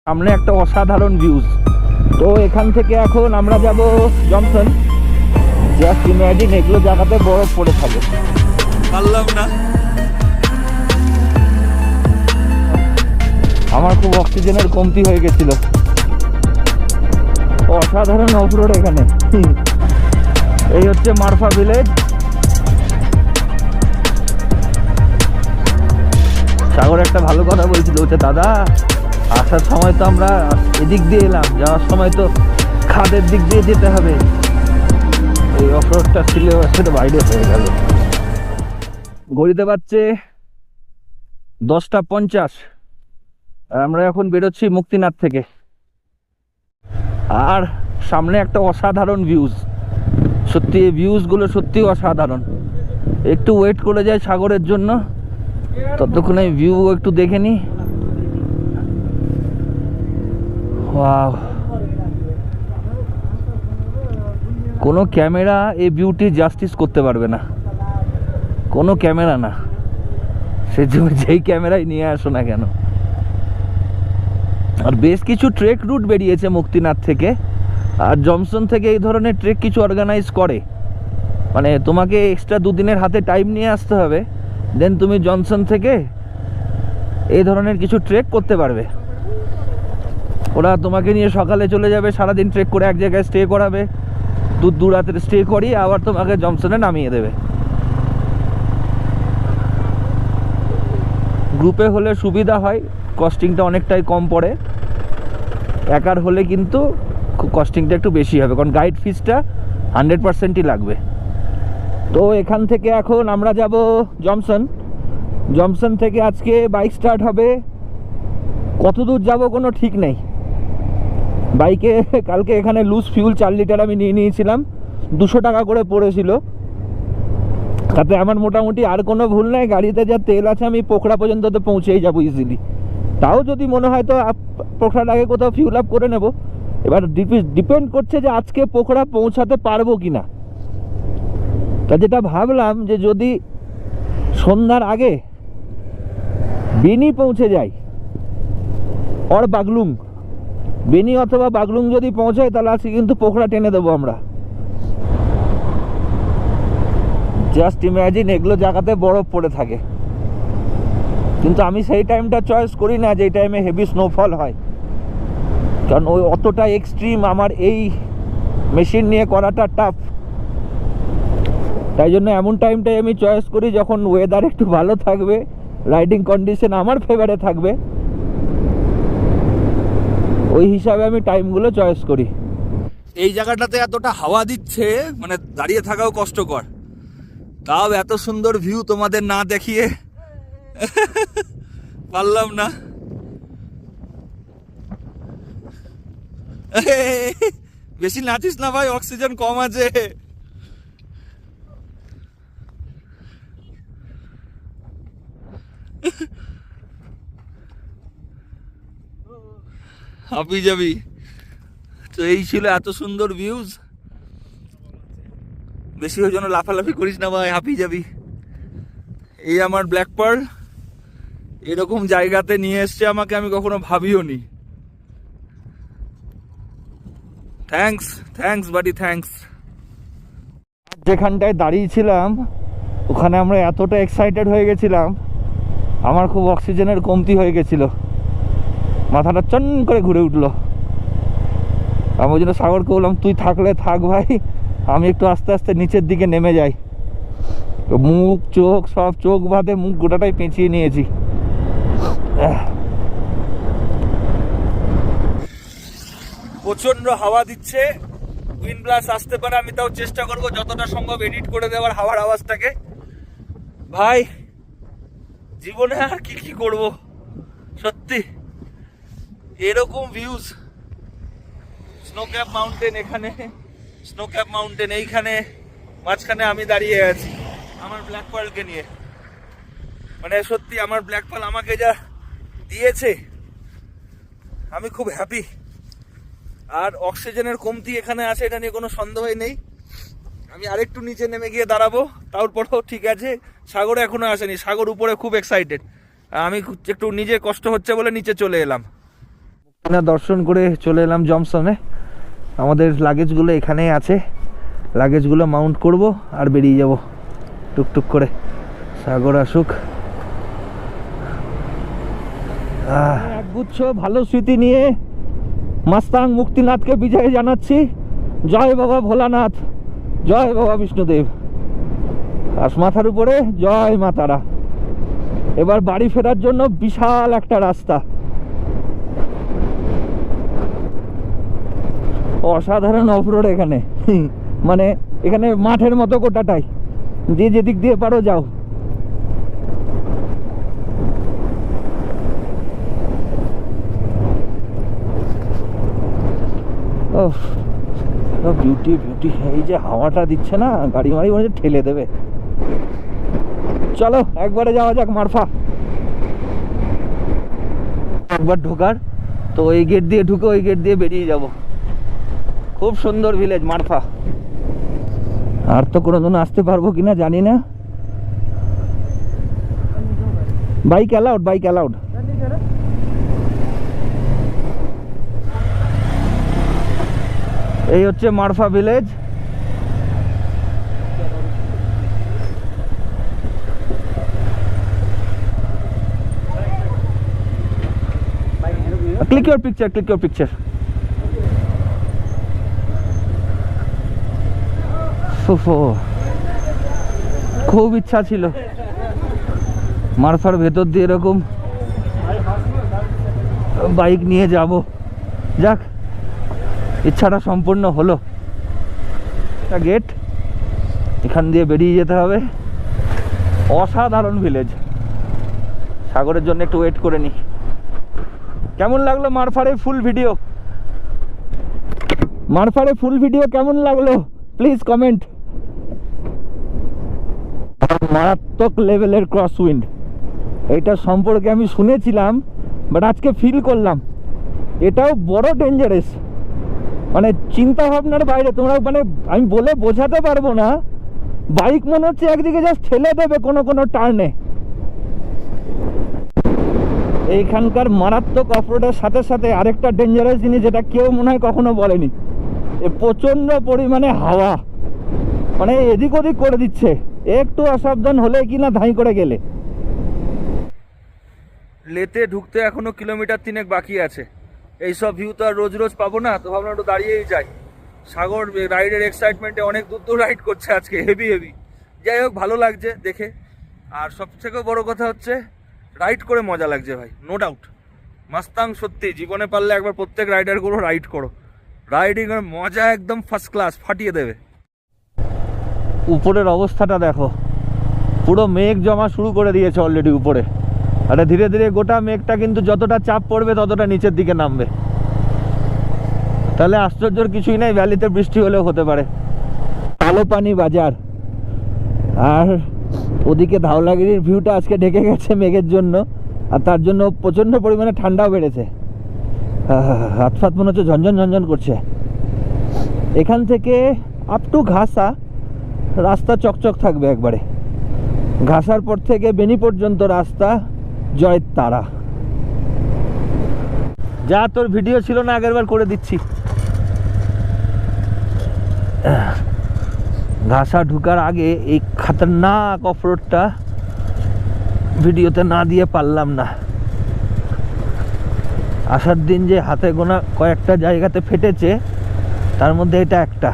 সামনে একটা অসাধারণ ভিউজ। তো এখান থেকে এখন আমরা যাব জনসন। জাস্ট ইমাজিন এগুলো জায়গাতে বরফ পড়ে থাকে। পারলাম না। আমার খুব অক্সিজেনের কমতি হয়ে গেছিল। অসাধারণ অফরোড এখানে। এই হচ্ছে মারফা ভিলেজ। সাগর একটা ভালো কথা বলছিল, হচ্ছে দাদা আসার সময় তো আমরা এদিক দিয়ে এলাম, যাওয়ার সময় তো খাদের দিক দিয়ে যেতে হবে। এই অফরোডটা ছিল সেটা বাইরে হয়ে গেল। ঘড়িতে পাচ্ছে 10:50। আমরা এখন বেরোচ্ছি মুক্তিনাথ থেকে। আর সামনে একটা অসাধারণ ভিউজ। সত্যি এই ভিউজগুলো সত্যি অসাধারণ। একটু ওয়েট করে যায় সাগরের জন্য, ততক্ষণে ভিউ একটু দেখে নি। ওয়াও, কোনো ক্যামেরা এই বিউটি জাস্টিস করতে পারবে না। কোনো ক্যামেরা না, সে যেই ক্যামেরাই নিয়ে আসো না কেন। আর বেশ কিছু ট্রেক রুট বেরিয়েছে মুক্তিনাথ থেকে, আর জনসন থেকে এই ধরনের ট্রেক কিছু অর্গানাইজ করে। মানে তোমাকে এক্সট্রা দুদিনের হাতে টাইম নিয়ে আসতে হবে, দেন তুমি জনসন থেকে এই ধরনের কিছু ট্রেক করতে পারবে। ওরা তোমাকে নিয়ে সকালে চলে যাবে, সারাদিন ট্রেক করে এক জায়গায় স্টে করাবে, দু রাতের স্টে করিয়ে আবার তোমাকে জনসনে নামিয়ে দেবে। গ্রুপে হলে সুবিধা হয়, কস্টিংটা অনেকটাই কম পড়ে। একার হলে কিন্তু কস্টিংটা একটু বেশি হবে, কারণ গাইড ফিসটা 100%ই লাগবে। তো এখান থেকে এখন আমরা যাব জনসন। জনসন থেকে আজকে বাইক স্টার্ট হবে। কত দূর যাব কোনো ঠিক নেই। বাইকে কালকে এখানে লুজ ফিউল 4 লিটার আমি নিয়ে নিয়েছিলাম, 200 টাকা করে পড়েছিল। তাতে আমার মোটামুটি আর কোনো ভুল নাই, গাড়িতে যা তেল আছে আমি পোখরা পর্যন্ত তো পৌঁছেই যাবো ইজিলি। তাও যদি মনে হয় তো পোখরার আগে কোথাও ফিউল আপ করে নেব। এবার ডিপেন্ড করছে যে আজকে পোখরা পৌঁছাতে পারবো কি না। তা যেটা ভাবলাম যে যদি সন্ধ্যার আগে বেনি পৌঁছে যাই আর বাগলুং, বেনি অথবা বাগলুং যদি পৌঁছায় তাহলে আজকে কিন্তু পোখরা টেনে দেবো আমরা। জাস্ট ইমাজিন এগুলো জায়গাতে বরফ পড়ে থাকে, কিন্তু আমি সেই টাইমটা চয়েস করি না যে টাইমে হেভি স্নোফল হয়, কারণ ওই অতটা এক্সট্রিম আমার এই মেশিন নিয়ে করাটা টাফ। তাই জন্য এমন টাইমটাই আমি চয়েস করি যখন ওয়েদার একটু ভালো থাকবে, রাইডিং কন্ডিশন আমার ফেভারে থাকবে, ওই হিসাবে আমি টাইমগুলো চয়েস করি। এই জায়গাটাতে এতটা হাওয়া দিচ্ছে, মানে দাঁড়িয়ে থাকাও কষ্টকর। তাও এত সুন্দর ভিউ তোমাদের না দেখিয়ে পারলাম না। বেশি নাচিস না ভাই, অক্সিজেন কম আছে। হাঁপিয়ে যাবি। তো এই ছিল এত সুন্দর ভিউজ। বেশি ওই জন্য লাফালাফি করিস না ভাই, হাঁপিয়ে যাবি। এই আমার ব্ল্যাক পার্ল এরকম জায়গাতে নিয়ে এসছে আমাকে, আমি কখনো ভাবিও নি। Thanks buddy, thanks. যেখানটায় দাঁড়িয়েছিলাম ওখানে আমরা এতটা এক্সাইটেড হয়ে গেছিলাম, আমার খুব অক্সিজেনের কমতি হয়ে গেছিল, মাথাটা চন করে ঘুরে উঠলো। আমি ওই জন্য সাগরকে বললাম তুই থাকলে থাক ভাই, আমি একটু আস্তে আস্তে নিচের দিকে নেমে যাই। মুখ চোখ সব, চোখ বাঁধে মুখ গোটাটাই পেঁচিয়ে নিয়েছি। প্রচন্ড হাওয়া দিচ্ছে, উইন্ড ব্লাস্ট আসতে পারে। আমি তাও চেষ্টা করব যতটা সম্ভব এডিট করে দেওয়ার হাওয়ার আওয়াজটাকে। ভাই জীবনে আর কি করব, সত্যি এরকম ভিউজ। স্নোক্যাপ মাউন্টেন এখানে, স্নোক্যাপ মাউন্টেন এইখানে, মাঝখানে আমি দাঁড়িয়ে আছি আমার ব্ল্যাক পার্লকে নিয়ে। মানে সত্যি আমার ব্ল্যাক পার্ল আমাকে যা দিয়েছে আমি খুব হ্যাপি। আর অক্সিজেনের কমতি এখানে আছে, এটা নিয়ে কোনো সন্দেহই নেই। আমি আরেকটু নিচে নেমে গিয়ে দাঁড়াবো, তারপরেও ঠিক আছে। সাগর এখনো আসেনি, সাগর উপরে খুব এক্সাইটেড। আমি একটু নিজে কষ্ট হচ্ছে বলে নিচে চলে এলাম। না দর্শন করে চলে এলাম জমসমে। আমাদের লাগেজগুলো এখানেই আছে, লাগেজগুলো মাউন্ট করব আর বেরিয়ে যাব টুকটুক করে। সাগর আসুক। একগুচ্ছ ভালো স্মৃতি নিয়ে মাস্তাং মুক্তিনাথকে বিজয় জানাচ্ছি। জয় বাবা ভোলানাথ, জয় বাবা বিষ্ণুদেব। আর মাথার উপরে জয় মা তারা। এবার বাড়ি ফেরার জন্য বিশাল একটা রাস্তা, অসাধারণ অফরোড এখানে। মানে এখানে মাঠের মতো গোটাটাই, যে যেদিক দিয়ে পারো যাও। Beauty beauty. এই যে হাওয়াটা দিচ্ছে না, গাড়ি মাড়ি মনে হচ্ছে ঠেলে দেবে। চলো একবারে যাওয়া যাক মারফা। একবার ঢোকার তো এই গেট দিয়ে ঢুকে ওই গেট দিয়ে বেরিয়ে যাব। খুব সুন্দর ভিলেজ মারফা। আর তো কোনোদিন আসতে পারবো কিনা জানি না। Bike allowed, bike allowed. এই হচ্ছে মারফা village. Click your picture, click your picture. খুব ইচ্ছা ছিল মারফার ভেতর দিয়ে এরকম বাইক নিয়ে যাব। যাক, ইচ্ছাটা সম্পূর্ণ হলো। একটা গেট, এখান দিয়ে বেরিয়ে যেতে হবে। অসাধারণ ভিলেজ। সাগরের জন্য একটু ওয়েট করে নি। কেমন লাগলো মারফারে ফুল ভিডিও? মারফারে ফুল ভিডিও কেমন লাগলো প্লিজ কমেন্ট। মারাত্মক লেভেলের ক্রস উইন্ড, এইটা সম্পর্কে আমি শুনেছিলাম, বাট আজকে ফিল করলাম এটাও বড় ডেঞ্জারাস। মানে চিন্তা ভাবনার বাইরে। তোমরা মানে আমি বলে বোঝাতে পারবো না। বাইক মনে হচ্ছে একদিকে জাস্ট ঠেলে দেবে কোনো কোনো টার্নে। এইখানকার মারাত্মক অফরোডের সাথে সাথে আরেকটা ডেঞ্জারাস জিনিস, যেটা কেউ মনে হয় কখনো বলেনি, প্রচন্ড পরিমাণে হাওয়া। মানে এদিক ওদিক করে দিচ্ছে, একটু অসাবধান হলে কিনা ধাই করে গেলে। লেতে ঢুকতে এখনো কিলোমিটার 3 বাকি আছে। এইসব ভিউ তো আর রোজ রোজ পাবো না, তো ভাবলাম একটু দাঁড়িয়েই যাই। সাগর রাইডের এক্সাইটমেন্টে অনেক দূর দূর রাইড করছে আজকে, হেভি হেভি। যাই হোক, ভালো লাগছে দেখে। আর সবথেকে বড় কথা হচ্ছে রাইড করে মজা লাগছে ভাই, নো ডাউট। মাস্তাং সত্যি জীবনে পারলে একবার প্রত্যেক রাইডারগুলো রাইড করো। রাইডিংয়ের মজা একদম ফার্স্ট ক্লাস, ফাটিয়ে দেবে। উপরের অবস্থাটা দেখো, পুরো মেঘ জমা শুরু করে দিয়েছে অলরেডি উপরে। আর ধীরে ধীরে গোটা মেঘটা কিন্তু যতটা চাপ পড়বে ততটা নিচের দিকে নামবে। তাহলে আশ্চর্যের কিছুই নাই, ভ্যালিতে বৃষ্টি হলেও হতে পারে। কালো পানি বাজার। আর ওদিকে ধাওলাগিরির ভিউটা আজকে ঢেকে গেছে মেঘের জন্য, আর তার জন্য প্রচণ্ড পরিমাণে ঠান্ডাও বেড়েছে। হাত ফাত মনে হচ্ছে ঝনঝন ঝনঝন করছে। এখান থেকে আপ টু ঘাসা রাস্তা চকচক থাকবে একবারে। ঘাসার পর থেকে বেনি পর্যন্ত রাস্তা জয়ের তারা। যা তোর ভিডিও ছিল না আগেরবার, করে দিচ্ছি। ঘাসা ঢুকার আগে এই খতরনাক অফরোডটা ভিডিওতে না দিয়ে পারলাম না। আসার দিন যে হাতে গোনা কয়েকটা জায়গাতে ফেটেছে, তার মধ্যে এটা একটা।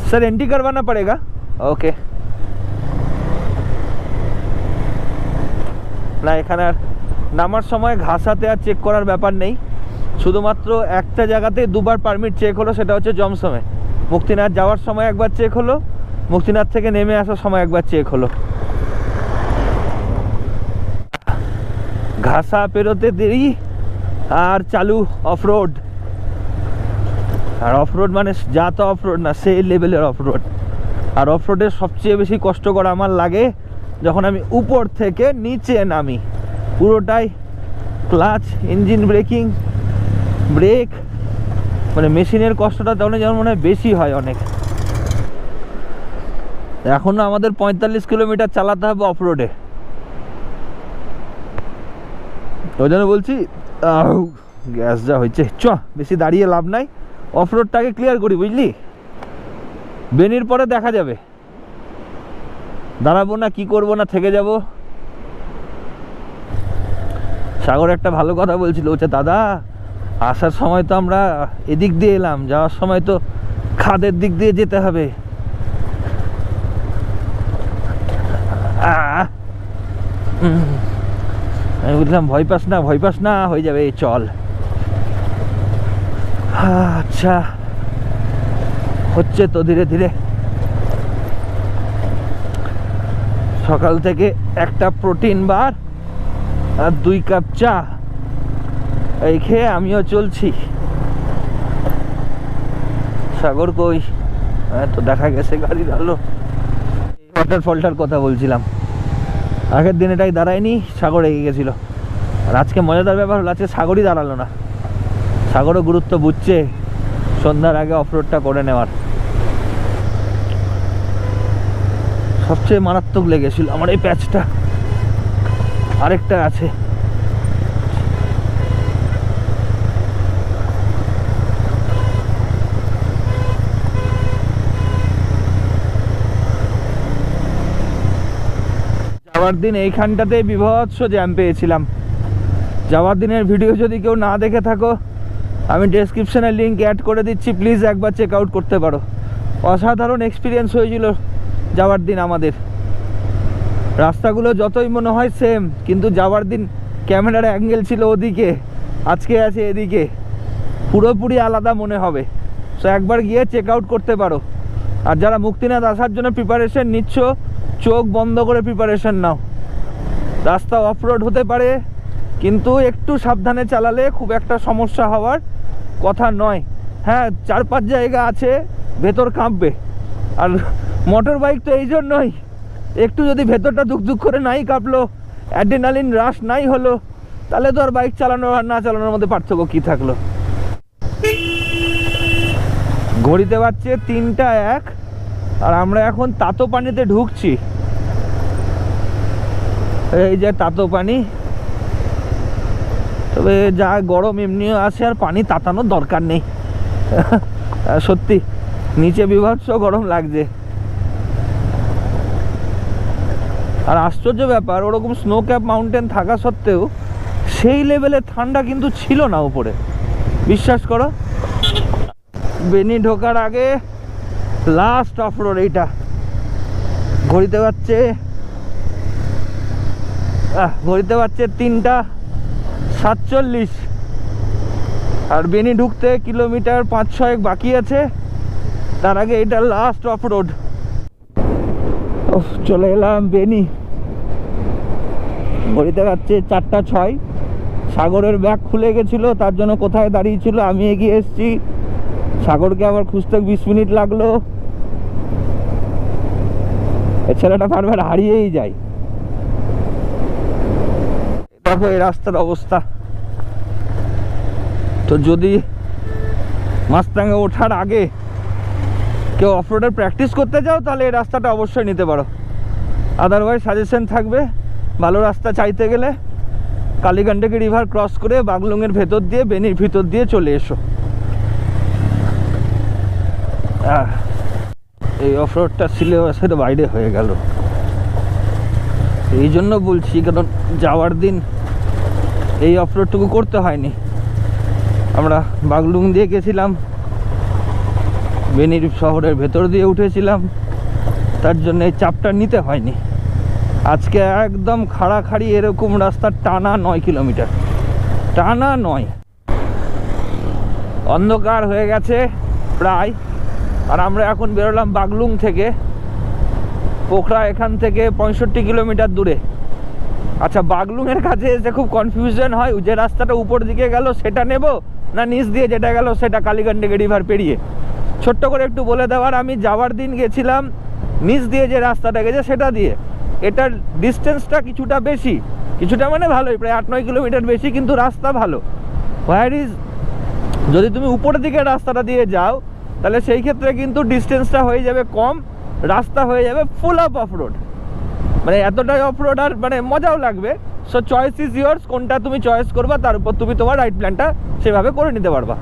सर एंट्री करवाना पड़ेगा। ओके। না এখানে আর নামার সময় ঘাসাতে আর চেক করার ব্যাপার নেই। শুধুমাত্র একটা জায়গাতে দুবার পারমিট চেক হলো, সেটা হচ্ছে জমসমে। মুক্তিনাথ যাওয়ার সময় একবার চেক হলো, মুক্তিনাথ থেকে নেমে আসার সময় একবার চেক হলো। ঘাসা পেরোতে দেরি আর চালু অফরোড। আর অফরোড মানে যা তো অফরোড না, সেই লেভেলের অফরোড। আর অফরোডের সবচেয়ে বেশি কষ্টকর আমার লাগে যখন আমি উপর থেকে নিচে নামি, পুরোটাই ক্লাচ, ইঞ্জিন ব্রেকিং, ব্রেক, মানে মেশিনের কষ্টটা তখন যেমন মনে হয় বেশি হয় অনেক। এখনো আমাদের 45 কিলোমিটার চালাতে হবে অফ রোডে। ওই জন্য বলছি গ্যাস যা হয়েছে, চ বেশি দাঁড়িয়ে লাভ নাই, অফ রোডটাকে ক্লিয়ার করি, বুঝলি? বেনির পরে দেখা যাবে, দাঁড়াবো না কি করবো না, থেকে যাব। সাগর একটা ভালো কথা বলছিল, বলছে দাদা আসার সময় তো আমরা এদিক দিয়ে এলাম, যাওয়ার সময় তো খাদের দিক দিয়ে যেতে হবে। আমি বললাম ভয় পাস না, ভয় পাস না, হয়ে যাবে, চল। আচ্ছা হচ্ছে তো ধীরে ধীরে। সকাল থেকে একটা প্রোটিন বার আর 2 কাপ চা এই খেয়ে আমিও চলছি। সাগর কই? তো দেখা গেছে গাড়ির আলো। ওয়াটারফলটার কথা বলছিলাম, আগের দিন এটাই দাঁড়ায়নি, সাগর এগিয়ে গেছিল। আর আজকে মজাদার ব্যাপার হলো আজকে সাগরই দাঁড়ালো না। সাগরও গুরুত্ব বুঝছে সন্ধ্যার আগে অফরোডটা করে নেওয়ার। সবচেয়ে মারাত্মক লেগেছিল আমার এই প্যাচটা, আরেকটা আছে। যাওয়ার দিন এইখানটাতে বিভৎস জ্যাম পেয়েছিলাম। যাওয়ার দিনের ভিডিও যদি কেউ না দেখে থাকো, আমি ডেসক্রিপশনে লিঙ্ক অ্যাড করে দিচ্ছি, প্লিজ একবার চেক আউট করতে পারো। অসাধারণ এক্সপিরিয়েন্স হয়েছিল যাওয়ার দিন আমাদের। রাস্তাগুলো যতই মনে হয় সেম, কিন্তু যাওয়ার দিন ক্যামেরার অ্যাঙ্গেল ছিল ওদিকে, আজকে আছে এদিকে, পুরোপুরি আলাদা মনে হবে। সো একবার গিয়ে চেক আউট করতে পারো। আর যারা মুক্তিনাথ আসার জন্য প্রিপারেশন নিচ্ছ, চোখ বন্ধ করে প্রিপারেশন নাও। রাস্তা অফরোড হতে পারে, কিন্তু একটু সাবধানে চালালে খুব একটা সমস্যা হওয়ার কথা নয়। হ্যাঁ, 4-5 জায়গা আছে ভেতর কাঁপবে। আর মোটর বাইক তো এই জন্যই, একটু যদি ভেতরটা দুক করে নাই কাঁপলো, অ্যাড্রেনালিন রাশ নাই হলো, তাহলে তো আর বাইক চালানো আর না চালানোর মধ্যে পার্থক্য কী থাকলো। ঘড়িতে বাজছে 3টা 1, আর আমরা এখন তাতো পানিতে ঢুকছি। এই যে তাতো পানি, তবে যা গরম এমনিও আছে, আর পানি তাতানোর দরকার নেই। সত্যি নিচে বিভৎস গরম লাগছে। আর আশ্চর্য ব্যাপার, ওরকম স্নো ক্যাপ মাউন্টেন থাকা সত্ত্বেও সেই লেভেলের ঠান্ডা কিন্তু ছিল না উপরে, বিশ্বাস করো। বেনি ঢোকার আগে লাস্ট অফ রোড এইটা। ঘড়িতে বাজছে 3টা 47, আর বেনি ঢুকতে কিলোমিটার 5-6 বাকি আছে। তার আগে এটা লাস্ট অফ রোড। চলে এলাম বেনি। ঘড়িতে বাজছে 4টা 6। সাগরের ব্যাগ খুলে গেছিলো, তার জন্য কোথায় দাঁড়িয়েছিল আমি এগিয়ে এসেছি। সাগরকে আবার খুঁজতে 20 মিনিট লাগলো। এই ছেলেটা বারবার হারিয়েই যায়। দেখো এই রাস্তার অবস্থা। তো যদি মাস্তাঙ্গে ওঠার আগে কেউ অফরোডের প্র্যাকটিস করতে যাও, তাহলে এই রাস্তাটা অবশ্যই নিতে পারো। আদারওয়াইজ সাজেশন থাকবে, ভালো রাস্তা চাইতে গেলে কালীগণ্ডকী রিভার ক্রস করে বাগলুংয়ের ভেতর দিয়ে, বেনির ভিতর দিয়ে চলে এসো। এই অফরোডটা সিলেবাসের বাইরে হয়ে গেল। এই জন্য বলছি, কারণ যাওয়ার দিন এই অফরোডটুকু করতে হয়নি। আমরা বাগলুং দিয়ে গেছিলাম, বেনির শহরের ভেতর দিয়ে উঠেছিলাম, তার জন্য এই চাপটা নিতে হয়নি। আজকে একদম খাড়াখাড়ি এরকম রাস্তা, টানা 9 কিলোমিটার, টানা 9। অন্ধকার হয়ে গেছে প্রায়। আর আমরা এখন বেরোলাম বাগলুং থেকে। পোখরা এখান থেকে 65 কিলোমিটার দূরে। আচ্ছা, বাগলুংয়ের কাছে এসে খুব কনফিউশন হয়, যে রাস্তাটা উপর দিকে গেল সেটা নেব না নিচ দিয়ে যেটা গেল সেটা, কালীগণ্ডকী রিভার পেরিয়ে। ছোট্ট করে একটু বলে দেওয়ার, আমি যাওয়ার দিন গেছিলাম নিচ দিয়ে যে রাস্তাটা গেছে সেটা দিয়ে, এটার ডিস্টেন্সটা কিছুটা বেশি, কিছুটা মানে ভালোই, প্রায় 8-9 কিলোমিটার বেশি, কিন্তু রাস্তা ভালো। হোয়ার ইজ যদি তুমি উপরের দিকে রাস্তাটা দিয়ে যাও তাহলে সেই ক্ষেত্রে কিন্তু ডিস্টেন্সটা হয়ে যাবে কম, রাস্তা হয়ে যাবে ফুল অফ অফরোড, মানে এতটাই অফরোড আর মানে মজাও লাগবে। সো চয়েস ইজ ইয়ার্স, কোনটা তুমি চয়েস করবা তার উপর তুমি তোমার রাইড প্ল্যানটা সেভাবে করে নিতে পারবা।